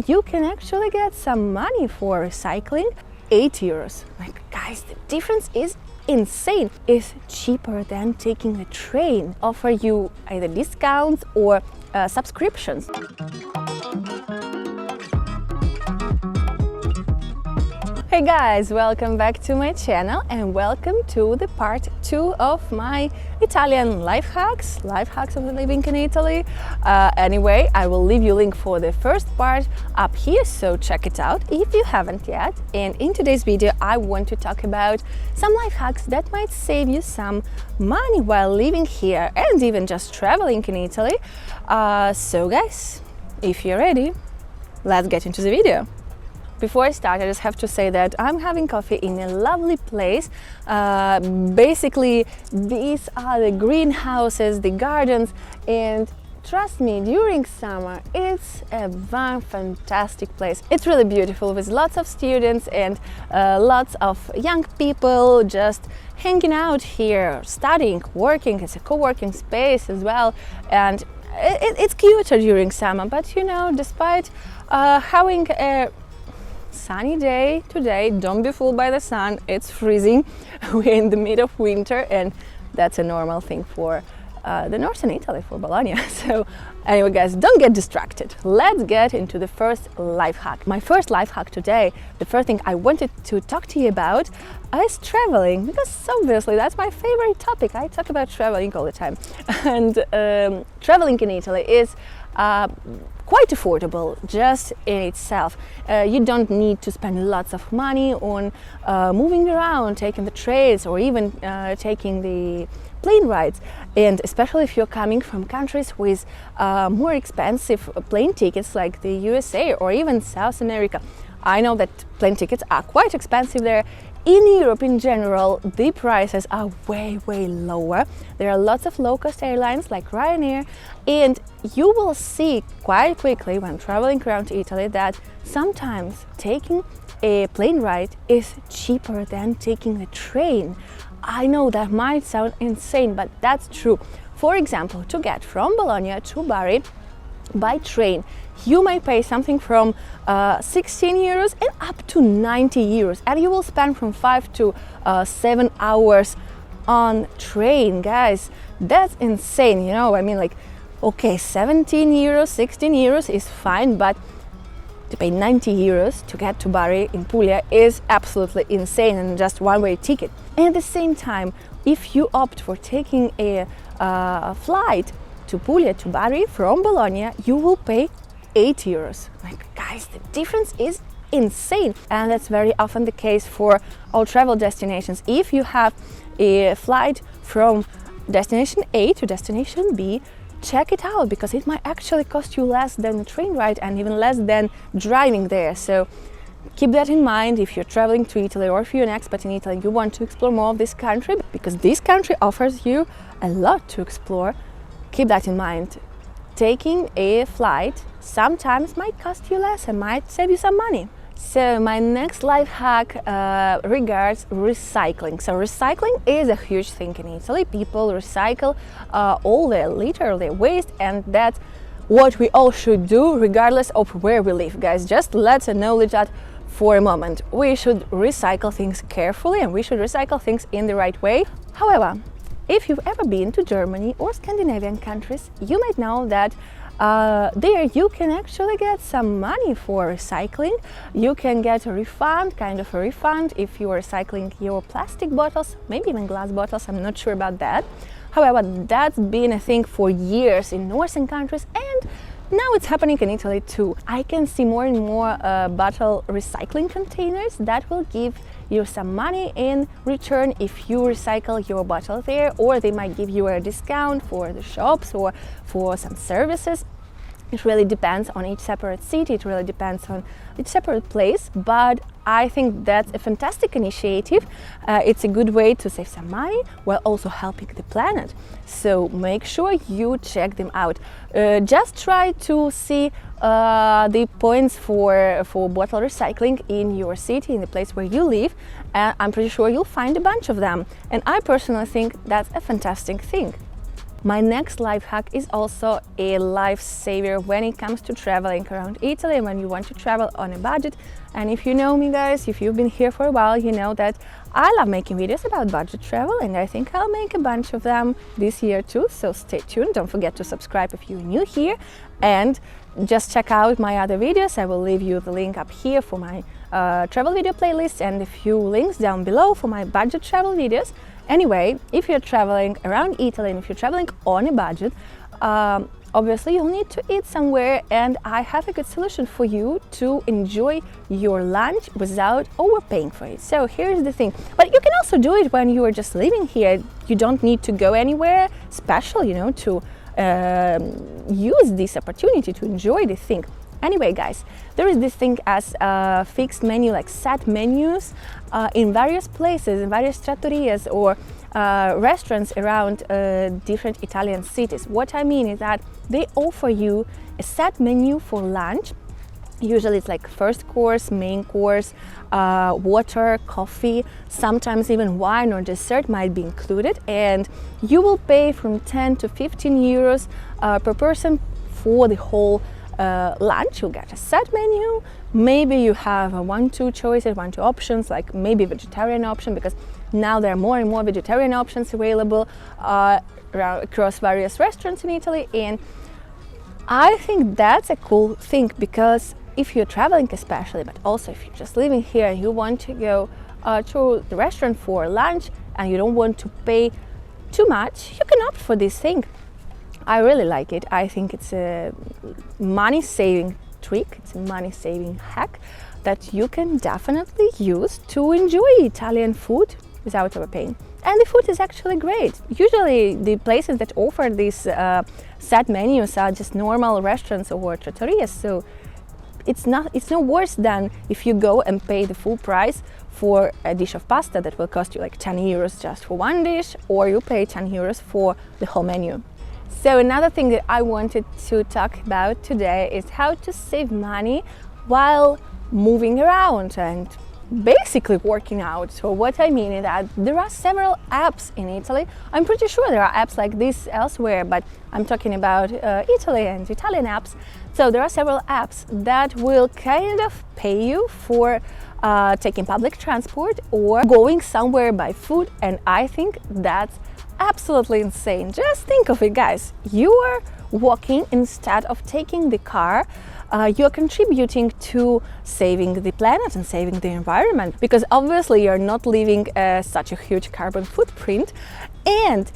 you can actually get some money for recycling. 8 euros. Like, guys, the difference is insane. It's cheaper than taking a train. Offer you either discounts or subscriptions. Hey guys, welcome back to my channel and welcome to the part 2 of my Italian life hacks of living in Italy. Anyway, I will leave you a link for the first part up here, so check it out if you haven't yet. And in today's video I want to talk about some life hacks that might save you some money while living here and even just traveling in Italy. So guys, if you're ready, let's get into the video. Before I start, I just have to say that I'm having coffee in a lovely place. Basically, these are the greenhouses, the gardens, and trust me, during summer, it's a fantastic place. It's really beautiful with lots of students and lots of young people just hanging out here, studying, working. It's a co-working space as well, and it's cuter during summer. But you know, despite having a sunny day today, don't be fooled by the sun, it's freezing. We're in the middle of winter and that's a normal thing for the northern Italy, for Bologna. So anyway guys, don't get distracted. Let's get into the first life hack. My first life hack today, the first thing I wanted to talk to you about is traveling, because obviously that's my favorite topic. I talk about traveling all the time. And traveling in Italy is quite affordable just in itself. You don't need to spend lots of money on moving around, taking the trains, or even taking the plane rides. And especially if you're coming from countries with more expensive plane tickets like the USA or even South America. I know that plane tickets are quite expensive there. In Europe in general, the prices are way lower. There are lots of low-cost airlines like Ryanair, and you will see quite quickly when traveling around Italy that sometimes taking a plane ride is cheaper than taking a train. I know that might sound insane, but that's true. For example, to get from Bologna to Bari by train, you may pay something from 16 euros and up to 90 euros, and you will spend from 5 to 7 hours on train. Guys, that's insane, you know. I mean, like, okay, 17 euros, 16 euros is fine, but to pay 90 euros to get to Bari in Puglia is absolutely insane, and just one-way ticket. And at the same time, if you opt for taking a flight to Puglia to Bari from Bologna, you will pay 8 euros. Like, guys, the difference is insane, and that's very often the case for all travel destinations. If you have a flight from destination A to destination B, check it out, because it might actually cost you less than a train ride and even less than driving there. So keep that in mind if you're traveling to Italy, or if you're an expat in Italy and you want to explore more of this country, because this country offers you a lot to explore. Keep that in mind. Taking a flight sometimes might cost you less and might save you some money. So my next life hack regards recycling. So recycling is a huge thing in Italy. People recycle all their litter, their waste, and that's what we all should do regardless of where we live. Guys, just let's acknowledge that for a moment. We should recycle things carefully and we should recycle things in the right way. However, if you've ever been to Germany or Scandinavian countries, you might know that there you can actually get some money for recycling. You can get a refund, kind of a refund, if you are recycling your plastic bottles, maybe even glass bottles, I'm not sure about that. However, that's been a thing for years in northern countries, and now it's happening in Italy too. I can see more and more bottle recycling containers that will give you some money in return if you recycle your bottle there, or they might give you a discount for the shops or for some services. It really depends on each separate city, it really depends on each separate place, but I think that's a fantastic initiative. It's a good way to save some money while also helping the planet. So make sure you check them out. Just try to see the points for bottle recycling in your city, in the place where you live, and I'm pretty sure you'll find a bunch of them. And I personally think that's a fantastic thing. My next life hack is also a lifesaver when it comes to traveling around Italy, when you want to travel on a budget. And if you know me, guys, if you've been here for a while, you know that I love making videos about budget travel, and I think I'll make a bunch of them this year too, so stay tuned. Don't forget to subscribe if you're new here, and just check out my other videos. I will leave you the link up here for my travel video playlist and a few links down below for my budget travel videos. Anyway, if you're traveling around Italy and if you're traveling on a budget, obviously you'll need to eat somewhere, and I have a good solution for you to enjoy your lunch without overpaying for it. So here's the thing, but you can also do it when you are just living here. You don't need to go anywhere special, you know, to use this opportunity to enjoy this thing. Anyway, guys, there is this thing as fixed menu, like set menus in various places, in various trattorias or restaurants around different Italian cities. What I mean is that they offer you a set menu for lunch. Usually it's like first course, main course, water, coffee, sometimes even wine or dessert might be included, and you will pay from 10 to 15 euros per person for the whole lunch. You'll get a set menu. Maybe you have two choices, two options, like maybe vegetarian option, because now there are more and more vegetarian options available across various restaurants in Italy. And I think that's a cool thing, because if you're traveling especially, but also if you're just living here and you want to go to the restaurant for lunch and you don't want to pay too much, you can opt for this thing. I really like it. I think it's a money-saving trick, it's a money-saving hack that you can definitely use to enjoy Italian food without overpaying. And the food is actually great. Usually the places that offer these set menus are just normal restaurants or trattorias, so it's no worse than if you go and pay the full price for a dish of pasta that will cost you like 10 euros just for one dish, or you pay 10 euros for the whole menu. So another thing that I wanted to talk about today is how to save money while moving around and basically working out. So what I mean is that there are several apps in Italy. I'm pretty sure there are apps like this elsewhere, but I'm talking about Italy and Italian apps. So there are several apps that will kind of pay you for taking public transport or going somewhere by foot, and I think that's absolutely insane. Just think of it, guys. You are walking instead of taking the car. You're contributing to saving the planet and saving the environment, because obviously you're not leaving such a huge carbon footprint, and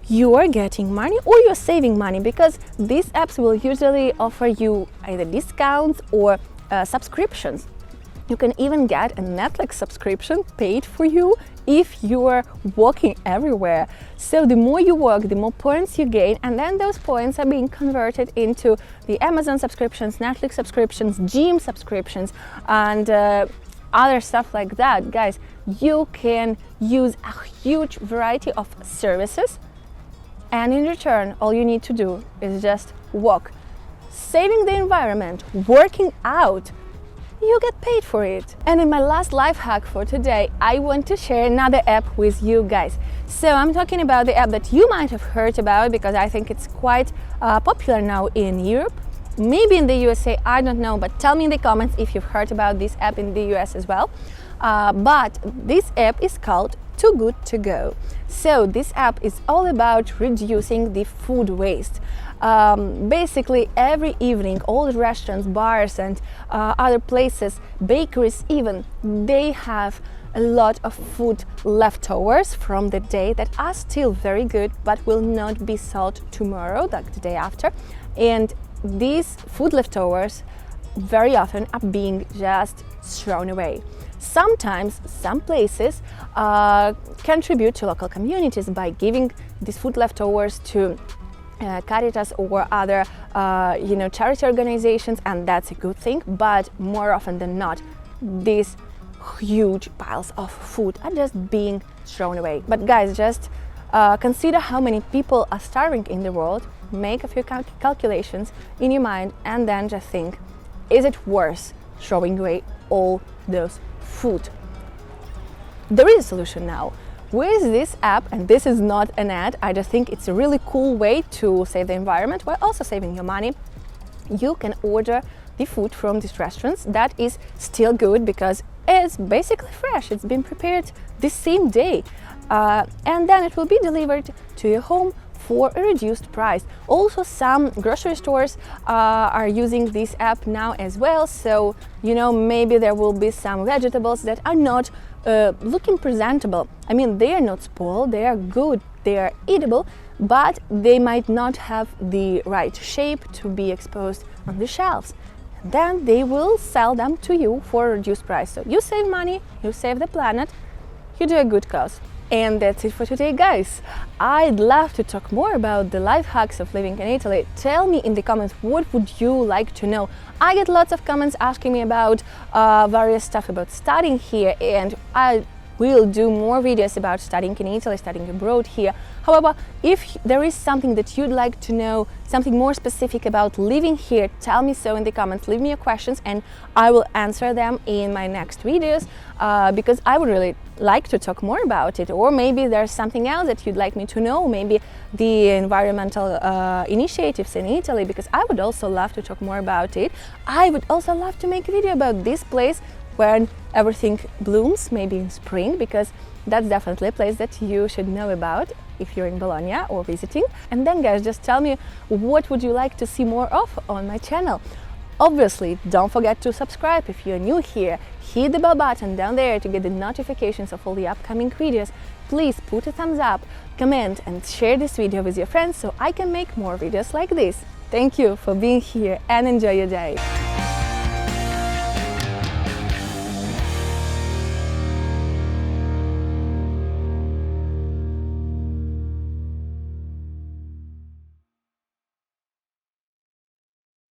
you are getting money or you're saving money, because these apps will usually offer you either discounts or subscriptions. You can even get a Netflix subscription paid for you if you are walking everywhere. So the more you walk, the more points you gain, and then those points are being converted into the Amazon subscriptions, Netflix subscriptions, gym subscriptions, and other stuff like that. Guys, you can use a huge variety of services, and in return, all you need to do is just walk. Saving the environment, working out, you get paid for it. And in my last life hack for today, I want to share another app with you guys. So I'm talking about the app that you might have heard about, because I think it's quite popular now in Europe, maybe in the USA, I don't know, but tell me in the comments if you've heard about this app in the US as well. But this app is called Too Good To Go. So this app is all about reducing the food waste. Basically every evening all the restaurants, bars and other places, bakeries even, they have a lot of food leftovers from the day that are still very good but will not be sold tomorrow, like the day after. And these food leftovers very often are being just thrown away. Sometimes some places contribute to local communities by giving these food leftovers to Caritas or other charity organizations, and that's a good thing. But more often than not, these huge piles of food are just being thrown away. But guys, just consider how many people are starving in the world, make a few calculations in your mind, and then just think, is it worth throwing away all those food? There is a solution now. with this app, and this is not an ad, I just think it's a really cool way to save the environment while also saving your money. You can order the food from these restaurants that is still good because it's basically fresh. It's been prepared the same day, and then it will be delivered to your home for a reduced price. Also, some grocery stores are using this app now as well, so maybe there will be some vegetables that are not looking presentable. I mean, they are not spoiled, they are good, they are eatable, but they might not have the right shape to be exposed on the shelves. Then they will sell them to you for a reduced price. So you save money, you save the planet, you do a good cause. And that's it for today, guys. I'd love to talk more about the life hacks of living in Italy. Tell me in the comments, what would you like to know? I get lots of comments asking me about various stuff about studying here, and I will do more videos about studying in Italy, studying abroad here. However, if there is something that you'd like to know, something more specific about living here, tell me so in the comments. Leave me your questions and I will answer them in my next videos, because I would really like to talk more about it. Or maybe there's something else that you'd like me to know, maybe the environmental initiatives in Italy, because I would also love to talk more about it. I would also love to make a video about this place when everything blooms, maybe in spring, because that's definitely a place that you should know about if you're in Bologna or visiting. And then, guys, just tell me, what would you like to see more of on my channel? Obviously, don't forget to subscribe if you're new here. Hit the bell button down there to get the notifications of all the upcoming videos. Please put a thumbs up, comment and share this video with your friends so I can make more videos like this. Thank you for being here and enjoy your day.